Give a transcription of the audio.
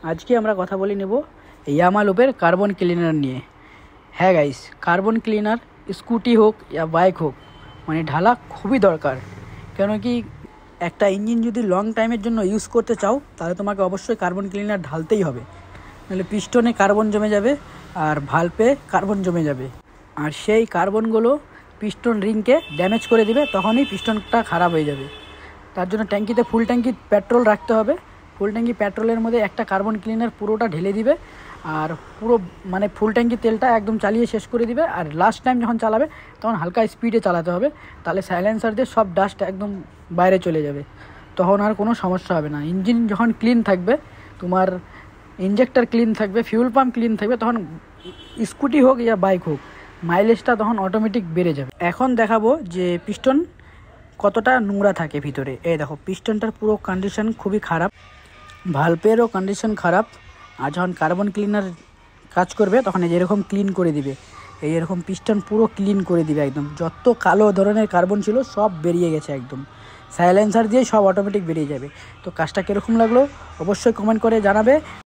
আজকে আমরা কথা বলে নেব ইয়ামা লুপের কার্বন ক্লিনার নিয়ে। হ্যাঁ গাইস, কার্বন ক্লিনার স্কুটি হোক या বাইক হোক মানে ঢালা খুবই দরকার। কেন কি একটা ইঞ্জিন যদি লং টাইমের জন্য ইউজ করতে চাও তাহলে তোমাকে অবশ্যই কার্বন ক্লিনার ঢালতেই হবে, নাহলে পিস্টনে কার্বন জমে যাবে আর ভালভে কার্বন জমে যাবে, আর সেই কার্বনগুলো পিস্টন রিংকে ড্যামেজ করে দিবে, তখনই পিস্টনটা খারাপ হয়ে যাবে। তার জন্য ট্যাঙ্কিতে ফুল ট্যাঙ্কি পেট্রোল রাখতে হবে। ফুল ট্যাঙ্কি পেট্রোলের মধ্যে একটা কার্বন ক্লিনার পুরোটা ঢেলে দিবে, আর পুরো মানে ফুল ট্যাঙ্কি তেলটা একদম চালিয়ে শেষ করে দিবে। আর লাস্ট টাইম যখন চালাবে তখন হালকা স্পিডে চালাতে হবে, তাহলে সাইলেন্সার দিয়ে সব ডাস্ট একদম বাইরে চলে যাবে, তখন আর কোনো সমস্যা হবে না। ইঞ্জিন যখন ক্লিন থাকবে, তোমার ইঞ্জেক্টর ক্লিন থাকবে, ফিউল পাম্প ক্লিন থাকবে, তখন স্কুটি হোক या বাইক হোক মাইলেজটা তখন অটোমেটিক বেড়ে যাবে। এখন দেখাবো যে পিস্টন কতটা নোংরা থাকে ভিতরে। এই দেখো, পিস্টনটার পুরো কন্ডিশন খুবই খারাপ, ভালভেরও কন্ডিশন খারাপ। আর যখন কার্বন ক্লিনার কাজ করবে তখন এরকম ক্লিন করে দিবে, এরকম পিস্টন পুরো ক্লিন করে দিবে একদম। যত কালো ধরনের কার্বন ছিল সব বেরিয়ে গেছে একদম, সাইলেন্সার দিয়ে সব অটোমেটিক বেরিয়ে যাবে। তো কাজটা কীরকম লাগলো অবশ্যই কমেন্ট করে জানাবে।